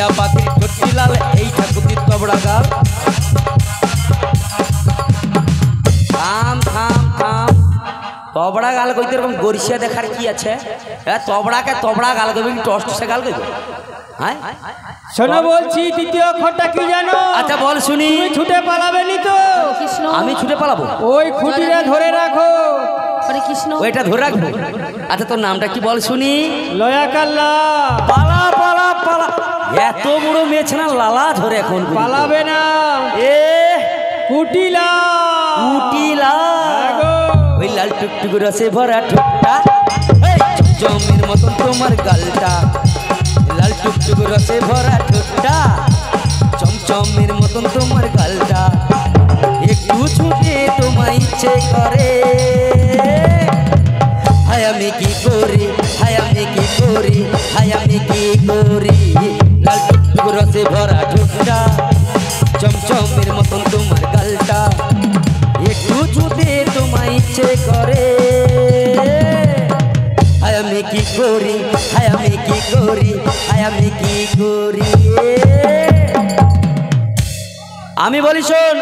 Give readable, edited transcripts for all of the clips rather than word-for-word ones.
টিয়া পাখির ঠোঁটটি লাল, এই ঠাকুরটির তবড়া গাল। থাম থাম থাম, তবড়া গাল কইতে এরকম গরিষিয়া দেখার কি আছে? তবড়াকে তবড়া গাল কইবে কি টস্ট সে গাল কইবে? হ্যাঁ শোনো বলছি, দ্বিতীয় অক্ষরটা কি জানো? আচ্ছা বল শুনি। তুমি ছুটে পালাবে নি তো? আমি ছুটে পালাবো? ওই খুঁটিটা ধরে রাখো। হরে কৃষ্ণ। ওইটা ধরে রাখবো? আচ্ছা তোর নামটা কি বল শুনি। লয়া কাল্লা। পালা পালা পালা, এত বড় মেয়েছে না লালা ধরে এখন পালাবে না। এ কুটিলা কুটিলা, ওই লাল টুকটুক রসে ভরা ঠোঁটটা, জমের মতন তোমার গালটা, লাল টুকটুক রসে ভরা ঠোঁটটা, চমচমের মতন তোমার গালটা, একটু ছুটে তোমায় ইচ্ছে করে, হায় আমি কি করি, হায় আমি কি করি, হায় আমি কি করি, লাল টুকটুক রসে ভরা ঠোঁটটা, চমচমের মতন তোমার গালটা, একটু ছুটে তোমায় ইচ্ছে করে, হায় আমি কি করি, হায় আমি কি করি, হায় আমি কি করি। আমি বলি শোন,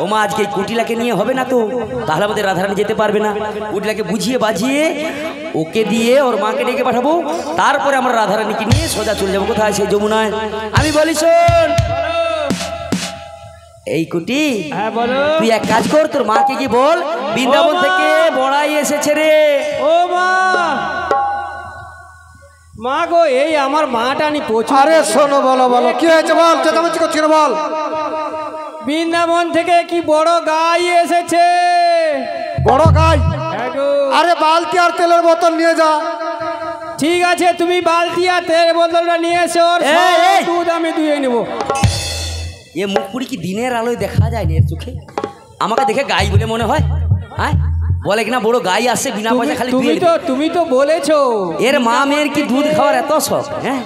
ও মা আজকে কুটিলাকে নিয়ে হবে না তো, তাহলে আমাদের রাধারানী যেতে পারবে না। কুটিলাকে বুঝিয়ে বাজিয়ে ওকে দিয়ে ওর মাকে ডেকে পাঠাবো, তারপরে আমরা রাধারানীকে নিয়ে সোজা চলে যাবো কোথায়, সেই যমুনায়। আমি বলি শোন, এই কুটি, হ্যাঁ বলো। তুই এক কাজ কর, তোর মাকে কি বল বৃন্দাবন থেকে বড়াই এসেছে রে। ও মা, মা গো, এই আমার মাটা নি প্রচুর। আরে শোনো, বলো বলো কি হয়েছে বল, চেঁচামেচি করছিস বল। বৃন্দাবন থেকে কি বড় গাই এসেছে। বড় গাই? হ্যাঁ গো। আরে বালতি আর তেলের বোতল নিয়ে যা। ঠিক আছে, তুমি বালতি আর তেলের বোতলটা নিয়ে এসো, ওর দুধ আমি দুয়ে নেবো। এ মুখপুরি কি দিনের আলোয় দেখা যায় না এর চোখে? আমাকে দেখে গাই বলে মনে হয়? হ্যাঁ বলে কিনা বড় গাই আসছে বিনা পয়সা খালি। তুমি তো বলেছো এর মা মেয়ের কি দুধ খাওয়ার এত শখ? হ্যাঁ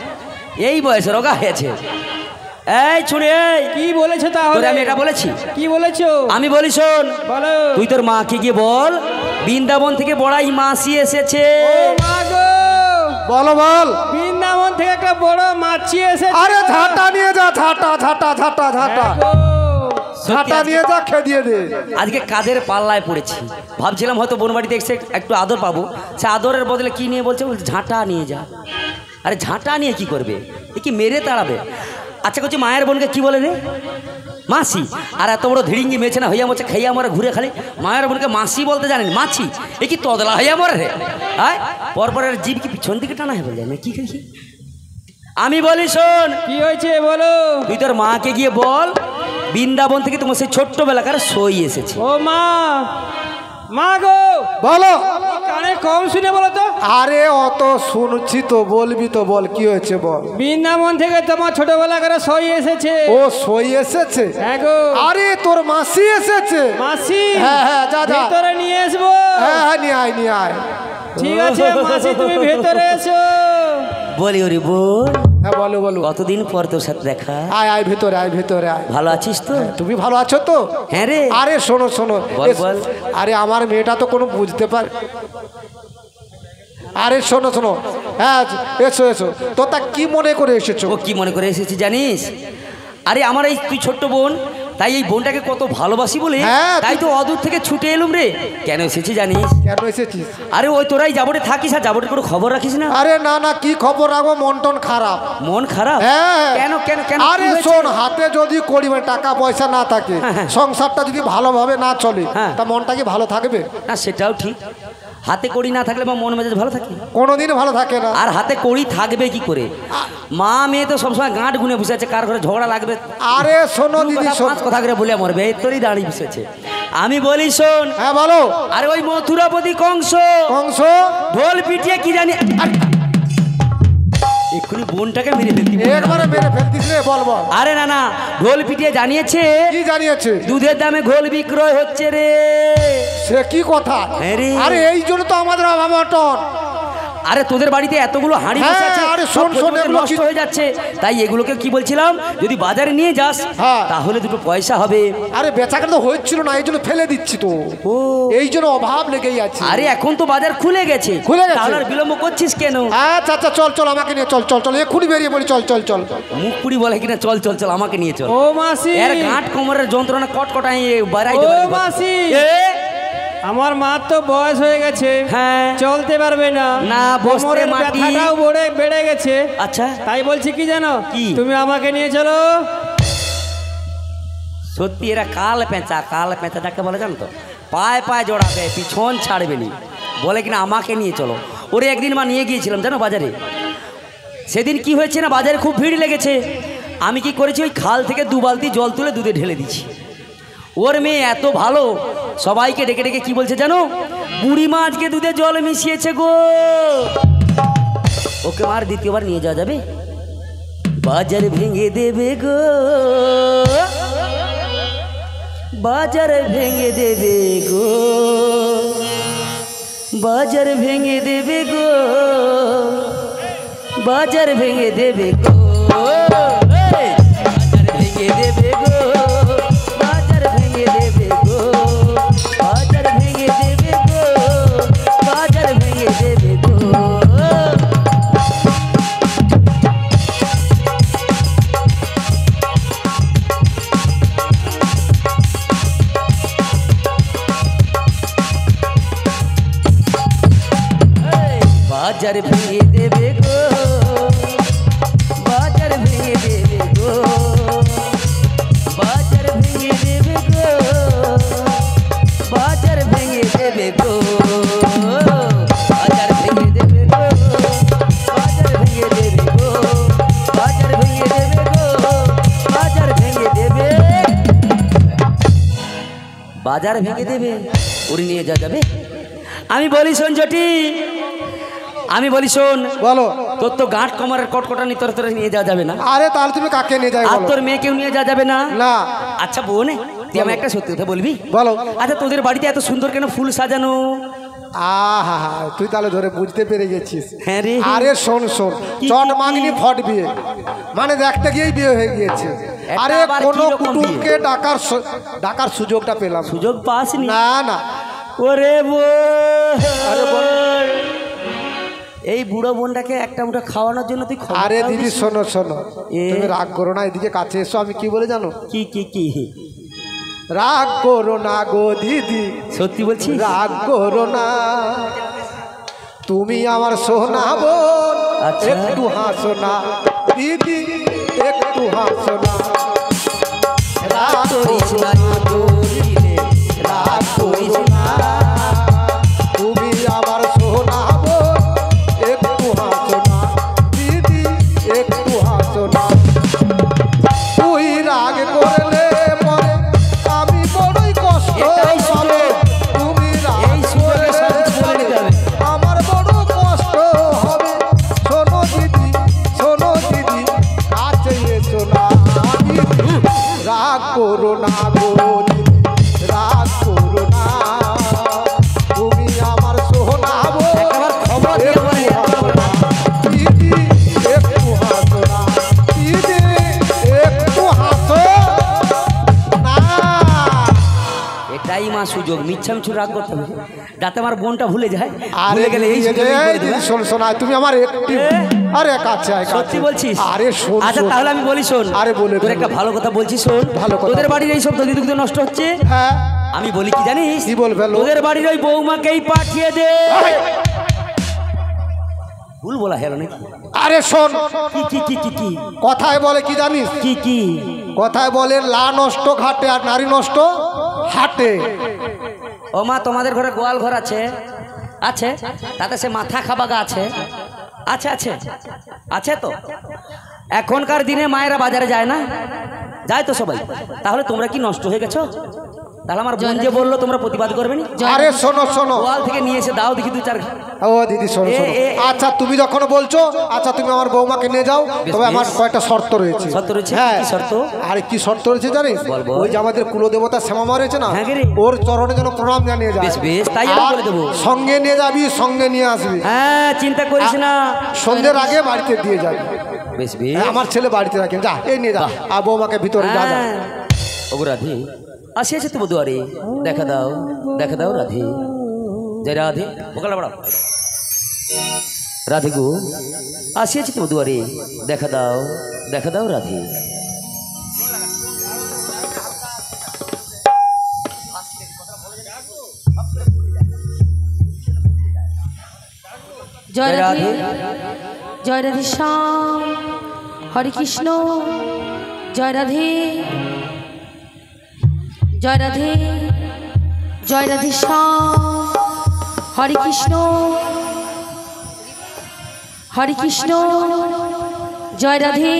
এই বয়সে রোগা হয়েছে। এই ছুড়ে কি বলেছো তাহলে? আমি এটা বলেছি? কি বলেছো? আমি বলি শোন, বলো। তুই তোর মাকে গিয়ে বল বৃন্দাবন থেকে বড়াই মাসি এসেছে। মা গো, বলো বল। বৃন্দাবন থেকে একটা বড় মাছি এসেছে। আরে ঝাঁটা নিয়ে যা, ঝাঁটা ঝাঁটা ঝাঁটা ঝাঁটা ঝাঁটা নিয়ে যা, খেয়ে দিয়ে দে। আজকে কাদের পাল্লায় পড়েছি, ভাবছিলাম হয়তো বোন বাড়িতে এসে একটু আদর পাবো, সে আদরের বদলে কি নিয়ে বলছে, ঝাঁটা নিয়ে যা। আরে ঝাঁটা নিয়ে কি করবে? এ কি মেরে তাড়াবে? আচ্ছা করছি মায়ের বোনকে কি বলে রে? মাসি। আর এত বড় ধিড়িঙ্গি মেয়েছে না হইয়া মরছে, খাইয়া মরে ঘুরে খালি মায়ের বোনকে মাসি বলতে জানেন? মাছি? এ কি তদলা হইয়া মরে রে? হ্যাঁ পরপরের জীব কি পিছন দিকে টানা হয়ে যায় না কি কি? আমি বলি শোন, কি হয়েছে বলো। তুই তোর মাকে গিয়ে বল বৃন্দাবন থেকে তোমার সেই ছোট্টবেলাকার সই এসেছে। ও মা, মা গো বলো। কানে কম শুনে বলো তো। আরে অত শুনছি তো, বলবি তো বল, কি হয়েছে বল। বৃন্দাবন থেকে তোমার ছোটবেলা করে সই এসেছে। ও সই এসেছে? হ্যাঁ গো। আরে তোর মাসি এসেছে? মাসি? হ্যাঁ হ্যাঁ, যা যা ভেতরে নিয়ে আসবো। হ্যাঁ হ্যাঁ, নিয়ে আয় নিয়ে আয়। ঠিক আছে মাসি, তুমি ভেতরে এসো। বলি ওরে বোন, হ্যাঁ বলো বলো। কতদিন পর তোর সাথে দেখা। আয় আয় ভেতরে আয়, ভেতরে আয়। ভালো আছিস তো? তুমি ভালো আছো তো? হ্যাঁ রে। আরে শোনো শোনো, বল, বল। আরে আমার মেয়েটা তো কোনো বুঝতে পার। আরে শোনো শোনো, হ্যাঁ এসো এসো। তো তা কি মনে করে এসেছো? ও কি মনে করে এসেছি জানিস? আরে আমার এই তুই ছোট্ট বোন, তাই এই বোনটাকে কত ভালোবাসি বলে হ্যাঁ, তাই তো অদূর থেকে ছুটে এলুম রে। কেন এসেছি জানিস? কেন এসেছিস? আরে ওই তোরাই যাবটে থাকিস আর যাবটের কোনো খবর রাখিস না। আরে না না, কি খবর রাখবো, মন টন খারাপ। মন খারাপ? হ্যাঁ। কেন কেন কেন? আরে কি হয়েছে? শোন, হাতে যদি করি মানে টাকা পয়সা না থাকে, হ্যাঁ। সংসারটা যদি ভালোভাবে না চলে, হ্যাঁ। তা মনটা কি ভালো থাকবে? না সেটাও ঠিক, হাতে কড়ি না থাকলে বা মন মেজাজ ভালো থাকে? কোনোদিন ভালো থাকে না। আর হাতে কড়ি থাকবে কি করে? মা মেয়ে তো সবসময় গাঁট গুনে বসে আছে, কার ঘরে ঝগড়া লাগবে। আরে শোনো দিদি, শোন। পাঁচ কথা করে বলে মরবে, এই তোরই দাঁড়িয়ে বসেছে। আমি বলি শোন। হ্যাঁ বলো। আরে ওই মথুরাপতি কংস কংস ঢোল পিটিয়ে কি জানি এক্ষুনি বোনটাকে মেরে ফেলতি। একবারে মেরে ফেলতিস রে, বল বল। আরে না না, ঢোল পিটিয়ে জানিয়েছে কি জানিয়েছে? দুধের দামে ঘোল বিক্রয় হচ্ছে রে। সে কি কথা? হ্যাঁ রে। আরে এই জন্য তো আমাদের অভাব অটন। আরে তোদের বাড়িতে এতগুলো হাঁড়ি হ্যাঁ, বসে আছে, আরে সব শোন, শোন, প্রতিদিন এগুলো নষ্ট কি- হয়ে যাচ্ছে। তাই এগুলোকে কি বলছিলাম, যদি বাজারে নিয়ে যাস হ্যাঁ। তাহলে দুটো পয়সা হবে। আরে বেচাকেনা তো হচ্ছিল না, এই জন্য ফেলে দিচ্ছি তো। ও এই জন্য অভাব লেগেই আছে। আরে এখন তো বাজার খুলে গেছে, খুলে গেছে? তাহলে আর বিলম্ব করছিস কেন? আচ্ছা আচ্ছা, চল চল, আমাকে নিয়ে চল চল চল, এক্ষুনি বেরিয়ে পড়ি, চল চল চল। মুখ পুরি বলে কিনা চল চল চল, আমাকে নিয়ে চল। ও মাসি, এর গাঁট কোমরের যন্ত্রণা কটকটাই বাড়াই ও দেবে। মাসি, এ, আমার মার তো বয়স হয়ে গেছে, হ্যাঁ। চলতে পারবে না, না, বসতে কোমরের মাটি। ব্যথাটাও বেড়ে গেছে। আচ্ছা তাই বলছি কি জানো, কি? তুমি আমাকে নিয়ে চলো। সত্যি এরা কাল পেঁচা যাকে বলে জানো তো, পায়ে পায়ে জড়াবে, পিছন ছাড়বে নি, বলে কিনা আমাকে নিয়ে চলো। ওরে একদিন মা নিয়ে গিয়েছিলাম জানো বাজারে। সেদিন কি হয়েছে না, বাজারে খুব ভিড় লেগেছে। আমি কি করেছি, ওই খাল থেকে 2 বালতি জল তুলে দুধে ঢেলে দিচ্ছি। ওর মেয়ে এত ভালো, সবাইকে ডেকে ডেকে কি বলছে জানো, বুড়ি মা আজকে দুধে জল মিশিয়েছে গো। ওকে মার দ্বিতীয়বার নিয়ে যাওয়া যাবে? বাজার ভেঙে দেবে গো, বাজার ভেঙে দেবে গো, বাজার ভেঙে দেবে গো, বাজার ভেঙে দেবে গো, এই, বাজার ভেঙে দেবে গো, বাজার ভেঙে দেবে গো, বাজার ভেঙে দেবে গো, বাজার ভেঙে দেবে গো। বাজার ভেঙে দেবে গো, বাজার ভেঙে দেবে গো, বাজার ভেঙে দেবে গো, বাজার ভেঙে দেবে গো, বাজার ভেঙে দেবে গো, বাজার ভেঙে দেবে গো, বাজার ভেঙে দেবে গো, বাজার ভেঙে দেবে, বাজার ভেঙে দেবে। ওরে নিয়ে যা যাবে? আমি বলি শোন জটি, আমি বলি শোন, বলো। তোর তো গাঁট কোমরের কটকটানি তোর নিয়ে যাওয়া যাবে না, আরে তাহলে তুমি কাকে নিয়ে যাই আর বলো? তোর মেয়েকেও নিয়ে যাওয়া যাবে না। না। আচ্ছা বোন, তুই আমায় একটা সত্যি কথা বলবি? বলো। আচ্ছা তোদের বাড়িতে এত সুন্দর কেন ফুল সাজানো? আহা, তুই তাহলে ধরে বুঝতে পেরে গেছিস। হ্যাঁ রে। আরে শোন শোন, কি, চট কি, মাগনি কি? ফট বিয়ে, মানে দেখতে গিয়েই বিয়ে হয়ে গিয়েছে। এটা আরে আবার কোনো কি রকম কুটুমকে ডাকার সুযোগটা পেলাম না। সুযোগ পাসনি? না না। ওরে আরে বোন, বোন। এই বুড়ো বোনটাকে একটা মুঠো খাওয়ানোর জন্য তুই খবরটাও আরে দিদি দিস? শোনো শোনো, এ? তুমি রাগ করো না, এদিকে কাছে এসো। আমি কি বলে জানো, কি কি কি রাগ করো না গো দিদি, সত্যি বলছি? রাগ করো না, তুমি আমার সোনা বোন, আচ্ছা। একটু হাসো না দিদি, একটু হাসো না, রাগ করিস করো না না গো দিলে, রাগ করিস না। তুমি আমার সোনা বোন, একটু হাসো না দিদি, একটু হাসো না। তুই রাগ করলে পরে আমি বড়ই কষ্ট এটাই পাবো। সুযোগ। তুমি রাগ এই সুযোগে সব করলে কিছু বলে নিতে পরে হবে। আমার বড় কষ্ট হবে। শোনো দিদি, শোনো দিদি, কাছে এসো না দিদি, রাগ করো না গো দিদি, রাগ করো না, তুমি আমার সোনা বোন, একবার খবর দিয়ে বলে একটু হাসো না দিদি, একটু হাসো না দিদি, একটু হাসো না। এটাই মা সুযোগ, মিচ্ছামিছু রাগ করতে হবে যাতে আমার বোনটা ভুলে যায়। আরে ভুলে গেলে এই দিদি, সুযোগ এই দিদি, শোন শোন, আয় তুমি আমার একটু, আরে কাছে আয়, কাছে। সত্যি বলছিস? আরে শোন আচ্ছা শোন। তাহলে আমি বলি শোন, আরে বলে তোর দে। একটা ভালো কথা বলছি শোন। ভালো কথা। তোদের বাড়ির এই সব দধি দুগ্ধ নষ্ট হচ্ছে, হ্যাঁ, আমি বলি কি জানিস? কি বলবে লো? তোদের বাড়ির ওই বৌমাকেই পাঠিয়ে দে। ভুল বলা হলো নাকি? আরে শোন, কি কি কি কি কি কথায় বলে কি জানিস, কি কি? কথায় বলে লা নষ্ট ঘাটে আর নারী নষ্ট হাটে। ও মা, তোমাদের ঘরে গোয়াল ঘর আছে? আছে, তাতে সে মাথা খাবাগা আছে? আছে আছে আছে তো। এখনকার দিনে মায়েরা বাজারে যায় না? যায় তো সবাই। তাহলে তোমরা কি নষ্ট হয়ে গেছো? তাহলে আমার বোন যে বললো তোমরা প্রতিবাদ করবে না? আরে শোনো শোনো, গোয়াল থেকে নিয়ে এসে দাও দেখি 2-4 ও দিদি শোনো শোনো, আচ্ছা তুমি যখন বলছো, আচ্ছা তুমি আমার বৌমাকে নিয়ে যাও, তবে আমার কয়েকটা শর্ত রয়েছে। শর্ত রয়েছে? হ্যাঁ। কি শর্ত? আরে কি শর্ত রয়েছে জানিস? বল, বল। ওই যে আমাদের কুলদেবতা শ্যামা রয়েছে না, হ্যাঁ রে। ওর চরণে যেন প্রণাম জানিয়ে যায়। বেশ বেশ, তাই আমি আর বলে দেবো। সঙ্গে নিয়ে যাবি, সঙ্গে নিয়ে আসবি, হ্যাঁ চিন্তা করিস না। সন্ধ্যের আগে বাড়িতে দিয়ে যাবি। বেশ বেশ। আমার ছেলে বাড়িতে রাখেন, যা এই নিয়ে যা, আর বৌমাকে ভিতরে যা যা। হ্যাঁ। ওগো রাধে, আসিয়াছে তুমি দুয়ারে, দেখা দাও রাধে। জয় রাধে, ওকালা বাড়াও। রাধে গো, আসিয়াছে তুমি দুয়ারে, দেখা দাও রাধে। জয় রাধে, জয় রাধে শ্যাম, হরে কৃষ্ণ। জয় রাধে, জয় রাধে, জয় রাধে শ্যাম, হরে কৃষ্ণ, হরে কৃষ্ণ। জয় রাধে,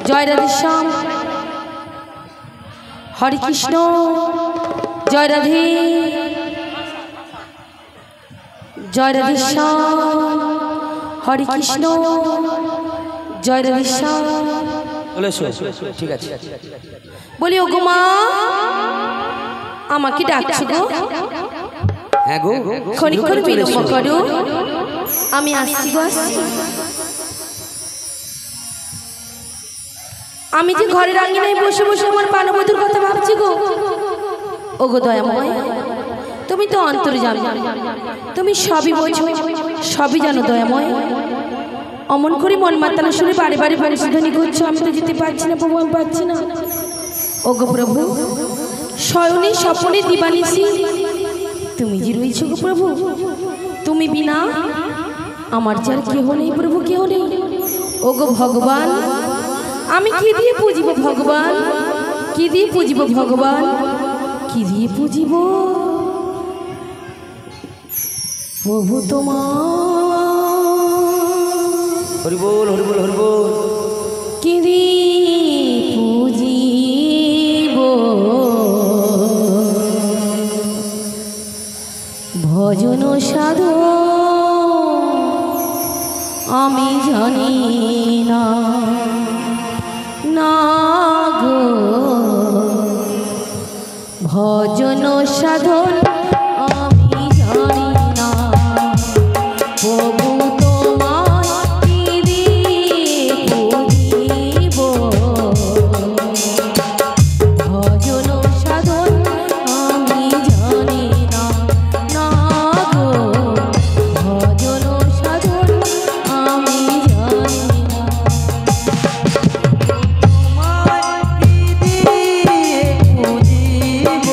জয় রাধে শ্যাম, হরে কৃষ্ণ। জয় রাধে, জয় রাধে শ্যাম, হরে কৃষ্ণ। জয় রাধে শ্যাম। চলে এসো, ঠিক আছে। বলি ও গো মা, আমাকে ডাকছো গো? হ্যাঁ গো, ক্ষণিক্ষণ বিলম্ব করো, আমি আসছি গো, আসছি। আমি যে ঘরের আঙ্গিনায় বসে বসে আমার পানবধূর কথা ভাবছি গো। ও গো দয়াময়, তুমি তো অন্তর্যামী, তুমি সবই বোঝো, সবই জানো দয়াময়। অমন করে মন মাতানো শুনে বারে বারে বংশধ্বনি করছো, আমি তো যেতে পারছি না প্রভু, আমি পারছি না। ও গো প্রভু, শয়নে স্বপনে দিবানিশি তুমি যে রয়েছো গো প্রভু, তুমি বিনা আমার যার কেহ নেই প্রভু, কেহ নেই। ও গো ভগবান, আমি কি দিয়ে পুজিব ভগবান, কি দিয়ে পুজিব ভগবান, কি দিয়ে পুজিব প্রভু তোমার। হরি বল, হরি বল, হরি বল। কি দিয়ে পুজিব ভজন সাধু আমি জানি না, না গো ভজন সাধন আমি জানি না প্রভু তোমায় কি দিয়ে পুজিব ভজন সাধন আমি জানি না, না গো ভজন সাধন আমি জানি না। তোমায় কি দিয়ে পুজিব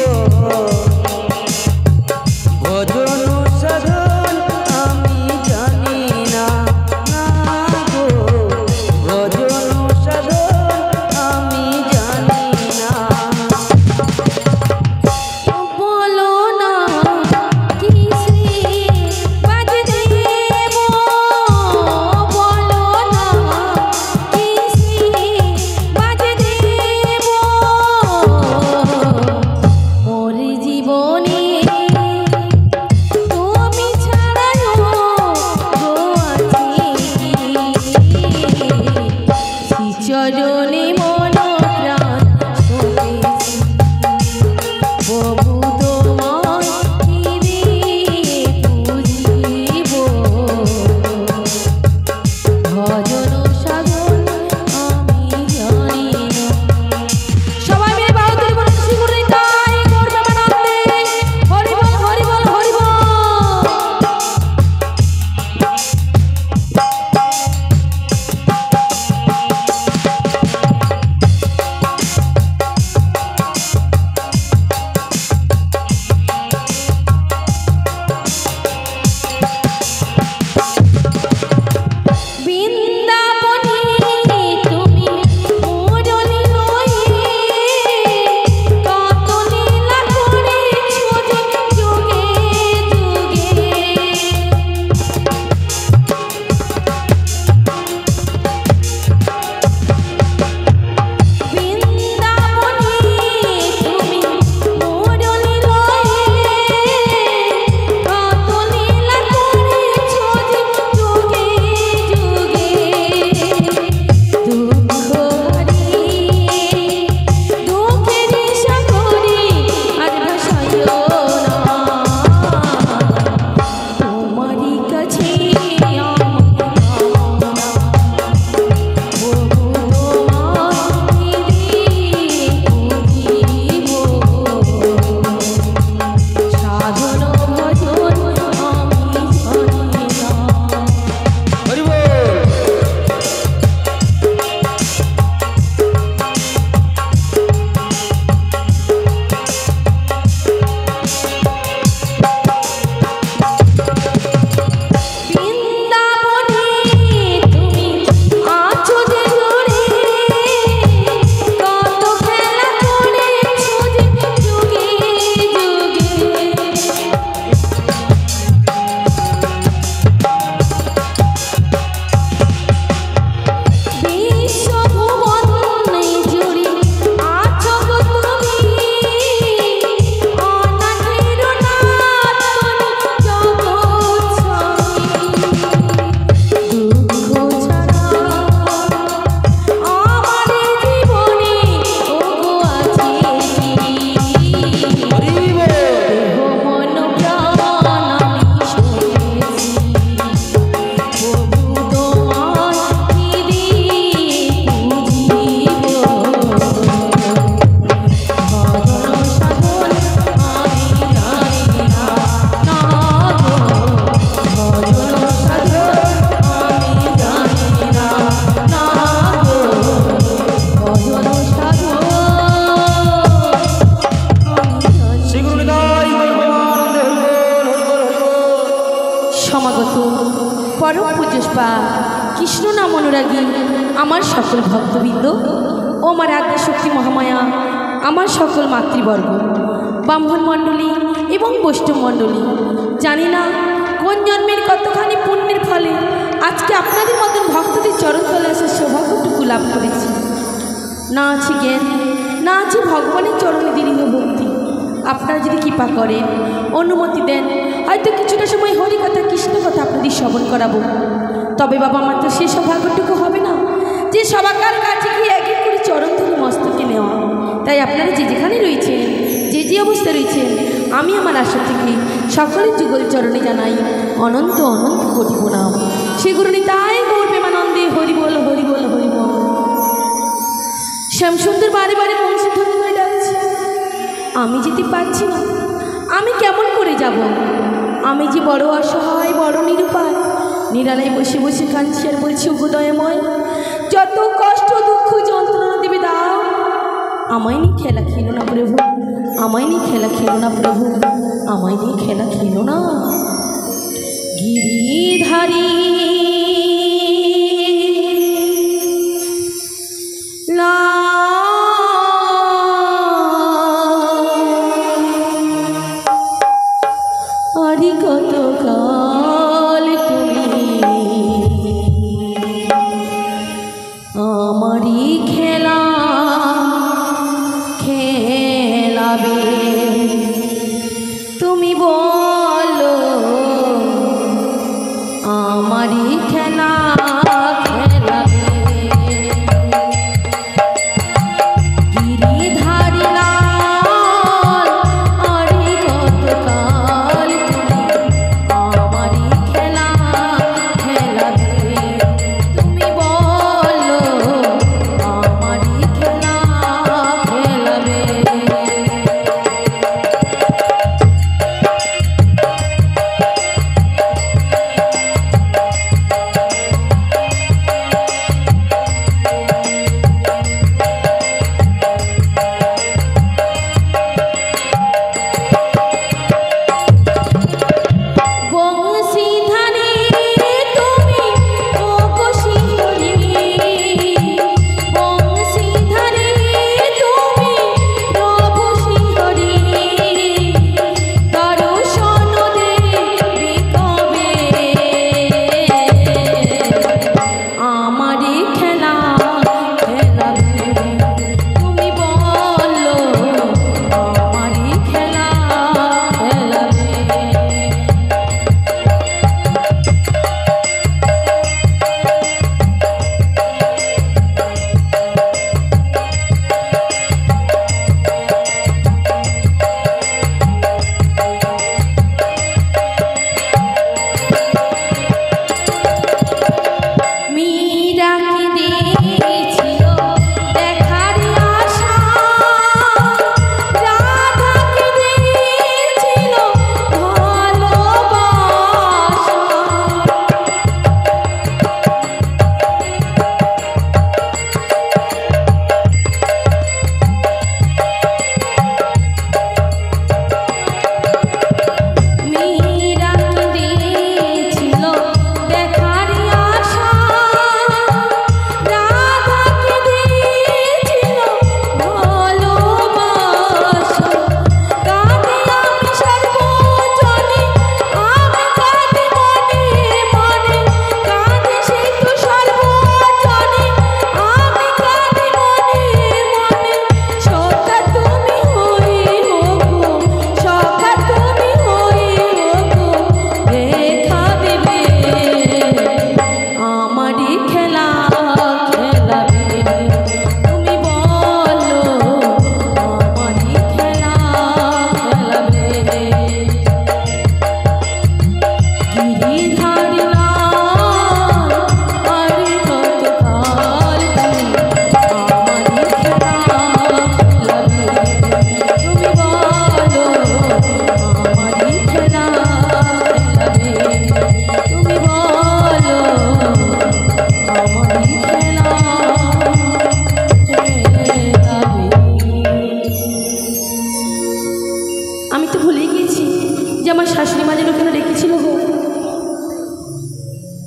পরম পূজস্পা কৃষ্ণ নাম অনুরাগী আমার সকল ভক্তবৃন্দ ও আমার আদ্যা শক্তি মহামায়া, আমার সকল মাতৃবর্গ, ব্রাহ্মণ মণ্ডলী এবং বৈষ্ণব মণ্ডলী, জানি না কোন জন্মের কতখানি পুণ্যের ফলে আজকে আপনাদের মতন ভক্তদের চরণতলে আসার সৌভাগ্যটুকু লাভ করেছি। না আছে জ্ঞান, না আছে ভগবানের চরণে দীর্ঘ ভক্তি। আপনারা যদি কৃপা করেন, অনুমতি দেন, হয়তো কিছুটা সময় হরি কথা কৃষ্ণ কথা আপনাদের শ্রবণ করাবো। তবে বাবা, আমার তো সে সৌভাগ্যটুকু হবে না যে সবাকার কাছে গিয়ে এক এক করে চরণ ধরে মস্তকে নেওয়া। তাই আপনারা যে যেখানে রয়েছেন, যে যে অবস্থায় রয়েছেন, আমি আমার আশা থেকে সকলের যুগল চরণে জানাই অনন্ত অনন্ত কোটি প্রণাম। শ্রী গুরু নিতাই গৌর প্রেমানন্দে হরি বল হরি বল হরি বল। শ্যামসুন্দর বারে বারে বংশী ধরে ধরে ডাকছে, আমি যেতে পারছি না, আমি কেমন করে যাব? আমি যে বড় অসহায়, বড় নিরুপায়, নিরালায় বসে বসে কাঁদছি আর বলছি, ওগো দয়াময়, যত কষ্ট দুঃখ যন্ত্রণা দেবে দাও, আমায় নিয়ে খেলা খেলো না প্রভু, আমায় নিয়ে খেলা খেলো না প্রভু, আমায় নিয়ে খেলা খেলো না। গিরিধারী আরি কত কাল তুমি আমারি খেলা খেলাবে, তুমি বলো আমারি খেলা খেলাবে। গিরিধারী লাল আরি কত কাল তুমি আমারি খেলা খেলাবে, তুমি বলো আমারি খেলা খেলাবে।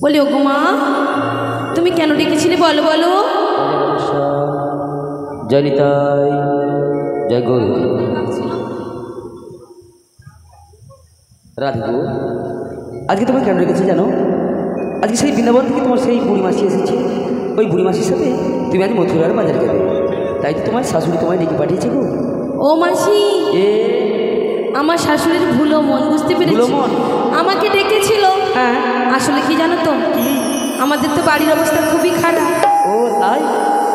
বলি ওগো মা, তুমি কেন ডেকেছিলে বলো বলো। জয় নিতাই, জয় গৌরী। রাধিকু, আজকে তোমার কেন রেখেছি জানো? আজকে সেই বৃন্দাবন থেকে তোমার সেই বুড়ি মাসি এসেছে। ওই বুড়ি মাসির সাথে তুমি আজ মথুরার বাজারে যাবে, তাই তো তোমার শাশুড়ি তোমায় ডেকে পাঠিয়েছে গো। ও মাসি, আমার শাশুড়ির ভুলো মন, বুঝতে পেরেছি। আমাকে ডেকেছিল। হ্যাঁ, আসলে কি জানো তো, আমাদের তো বাড়ির অবস্থা খুবই খারাপ। ও তাই?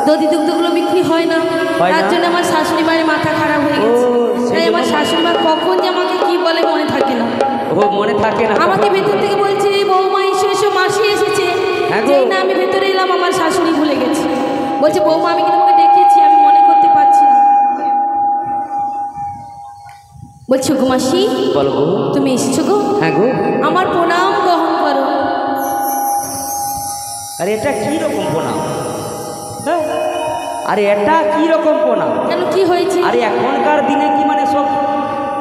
দধি দুগ্ধগুলো বিক্রি হয় না, তার জন্য আমার শাশুড়ি মায়ের মাথা খারাপ হয়ে গেছে। তাই আমার শাশুড়ি মা কখন যে আমাকে কি বলে মনে থাকে না। ও মনে থাকে না? আমাকে ভেতর থেকে বলছে বৌমা এসো এসো, মাসি এসেছে। যেই না আমি ভেতরে এলাম আমার শাশুড়ি ভুলে গেছে। বলছে বৌমা আমি কি তোমাকে ডেকেছি, আমি মনে করতে পারছি না। বলছি গো মাসি, বলো গো। তুমি এসেছো গো? হ্যাঁ গো। আমার প্রণাম গ্রহণ করো। আরে এটা কি রকম প্রণাম? আরে এটা কি রকম প্রণাম? কেন, কি হয়েছে? আরে এখনকার দিনে কি মানে সব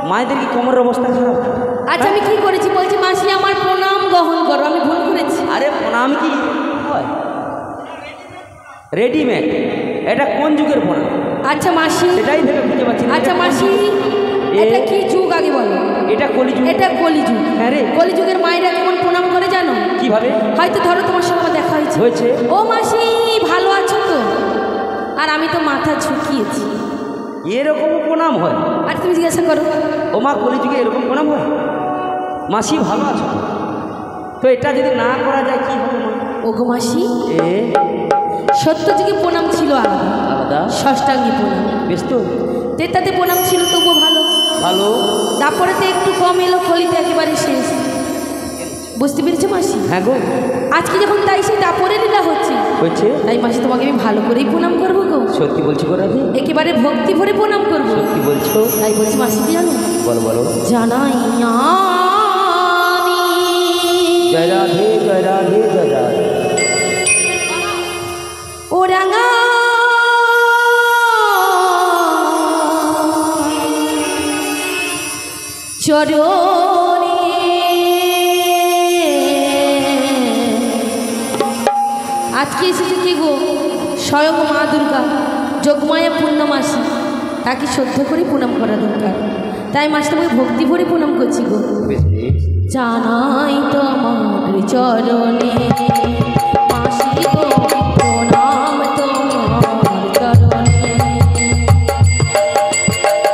মায়েদের কি কোমরের অবস্থা খারাপ? আচ্ছা আমি কি করেছি? বলছি মাসি আমার প্রণাম গ্রহণ করো, আমি ভুল করেছি। আরে প্রণাম কি হয়? রেডিমেড। এটা কোন যুগের প্রণাম? আচ্ছা মাসি, সেটাই ভেবে খুঁজে পাচ্ছি না। আচ্ছা মাসি, এটা কি যুগ আগে বলো? এটা কলিযুগ। এটা কলিযুগ। হ্যাঁ রে। কলিযুগের মায়েরা কেমন প্রণাম করে জানো? কিভাবে? হয়তো ধরো তোমার সঙ্গে আমার দেখা হয়েছে। ও মাসি ভালো আছো তো? আর আমি তো মাথা ঝুঁকিয়েছি। এরকম প্রণাম হয়? আর তুমি জিজ্ঞাসা করো। ও মা, কলিযুগে এরকম প্রণাম হয়? মাসি ভালো আছো তো? এটা যদি না করা যায় কি হবে মা? ও গো মাসি, সত্য যুগে প্রণাম ছিল আলাদা, ষষ্ঠাঙ্গী প্রণাম। বেশ তো, তেতাতে প্রণাম ছিল তবুও ভালো ভালো। তারপরে তো একটু কম এলো, কলিতে একেবারে শেষ। বুঝতে পেরেছো মাসি? হ্যাঁ গো। আজকে যখন তাই সেই দাপরে লীলা হচ্ছে, তাই মাসি তোমাকে আমি ভালো করেই প্রণাম করবো গো। সত্যি বলছি গো রাধে? একেবারে ভক্তি ভরে প্রণাম করবো। সত্যি বলছো? তাই বলছি মাসি কি জানো? বলো বলো। জানাই আমি জয় রাধে, জয় রাধে, জয় রাধে। ও রাঙা চরণে আজকে এসেছে কি গো? স্বয়ং মা দুর্গা, যোগমায়া পূর্ণমাসী, তাকে শ্রদ্ধা করে প্রণাম করা দরকার। তাই মাসি তোমাকে ভক্তি ভরে প্রণাম করছি গো। জানাই তোমার চরণে মাসি গো প্রণাম তোমার চরণে।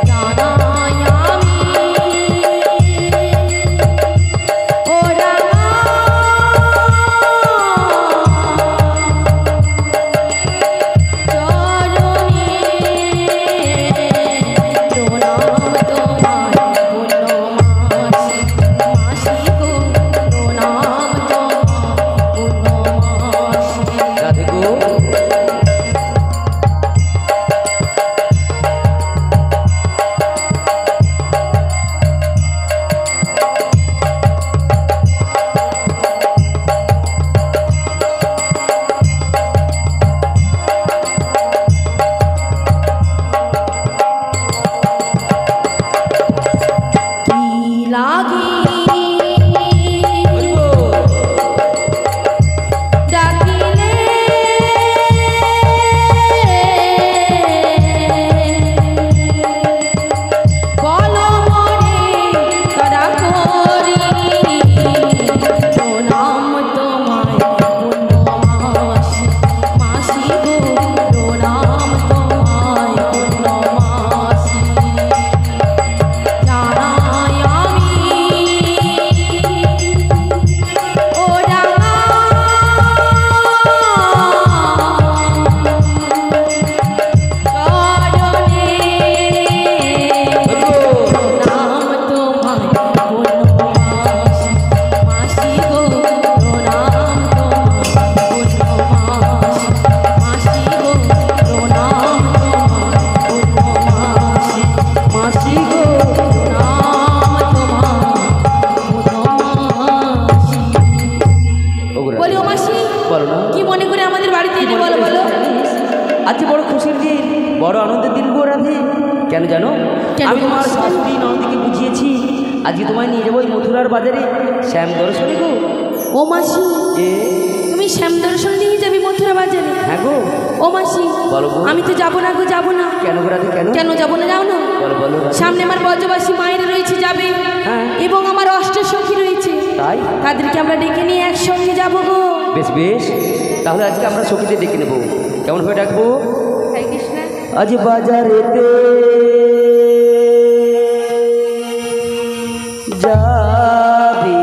জানাই আমি ও রাঙা চরণে প্রণাম তোমার পূর্ণমাসী, মাসি গো প্রণাম তোমার পূর্ণমাসী। রাধে গো। কি লাগে ডাকিলে বলো মরে তারা করি প্রণাম তোমায় পূর্ণমাসী, মাসি গো প্রণাম তোমায় পূর্ণমাসী। জানাই আমি ও রাঙা চরণে প্রণাম তোমায় পূর্ণমাসী, মাসি গো প্রণাম তোমায় পূর্ণমাসী, মাসি গো প্রণাম তোমায় পূর্ণমাসী, মাসি গো প্রণাম তোমায় পূর্ণমাসী। বলি ও মাসি, বলো না। কি মনে করে আমাদের বাড়িতে এলে বলো বলো? আজকে বড় খুশির দিন, বড় আনন্দের দিন গো রাধে। কেন জানো? কেন আমি গো তোমার মাসি? শাশুড়ি নন্দীকে বুঝিয়েছি আজকে তোমায় নিয়ে যাবো ওই মথুরার বাজারে শ্যাম দর্শনে গো। ও মাসি, কে? তুমি শ্যাম দর্শন নিয়ে যাবি মথুরা বাজারে। হ্যাঁ গো। ও মাসি, বলো গো। আমি তো যাবো না গো, যাবো না। কেন গো রাধে, কেন? কেন যাবো না যাও না? বলো বলো রাধে। সামনে আমার ব্রজবাসী মায়েরা রয়েছে, যাবে। হ্যাঁ। এবং আমার অষ্টসখী রয়েছে, তাই? তাদেরকে আমরা ডেকে নিয়ে একসঙ্গে যাবো গো। বেশ বেশ, তাহলে আজকে আমরা সখীদের ডেকে নেবো। কেমন হয়ে ডাকবো? হরে কৃষ্ণ। আজ বাজারেতে যাবে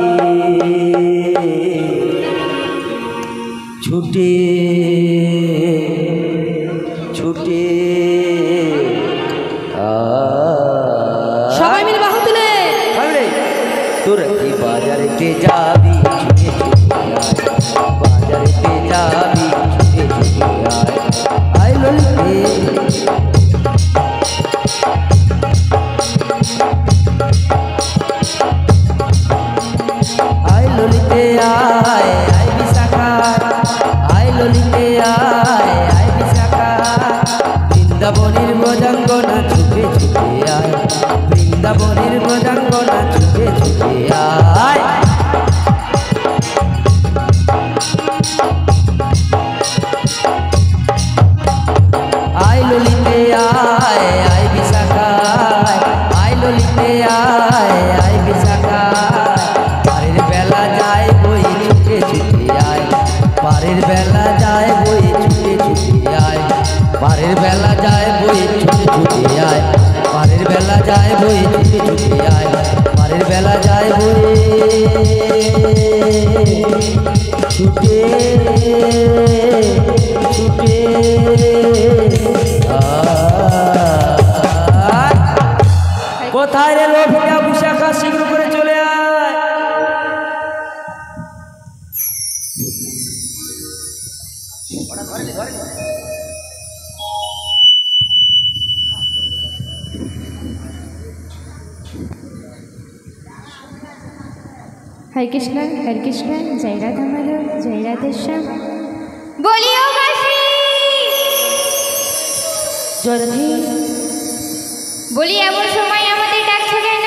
ছুটে ছুটে সবাই মিলে বাহু তুলে। তোর কি বাজারেতে যাবি ছুটে ছুটে আয়, বাজারেতে যাবি ছুটে ছুটে আয়, আয় ললিতে আয় ললিতে আয়, আয় বিশাখা, আয় ললিতে আয়, আয় বিশাখা, বৃন্দাবনের ব্রজাঙ্গনা ছুটে ছুটে আয়, বৃন্দাবনের ব্রজাঙ্গনা ছুটে ছুটে আয়। আয় ললিতে আয়, আয় বিশাখা, আয় ললিতে আয়, আয় বিশাখা, পারের বেলা যায় বই ছুটে ছুটে আয়, পারের বেলা যায় বই ছুটে ছুটে আয়, পারের বেলা যায় বই ছুটে ছুটে আয়, পারের বেলা যায় বই ছুটে ছুটে আয়, পারের বেলা যায় বই ছুটে ছুটে আয়। কোথায় রে লোভিয়া বিশাখা, শীঘ্র করে চলে আয়। हरे कृष्ण जय राधा माधव जय राधे श्याम बोलियो काशी জয় রাধে। বলি এমন সময় আমাদের ডাকছো কেন?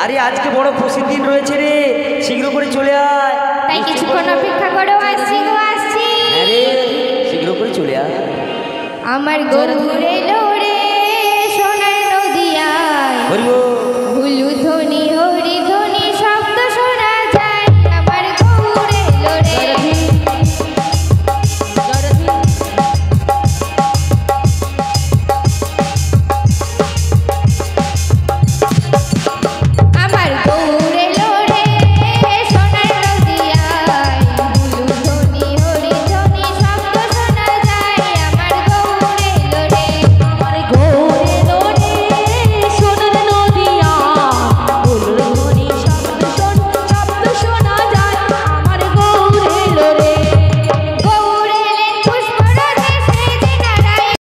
আরে আজকে বড় খুশির দিন রয়েছে রে, শীঘ্র করে চলে আয়। তাই কিছুক্ষণ অপেক্ষা করো, আসছি গো আসছি। হ্যাঁ রে, শীঘ্র করে চলে আয়। আমার গরু এলো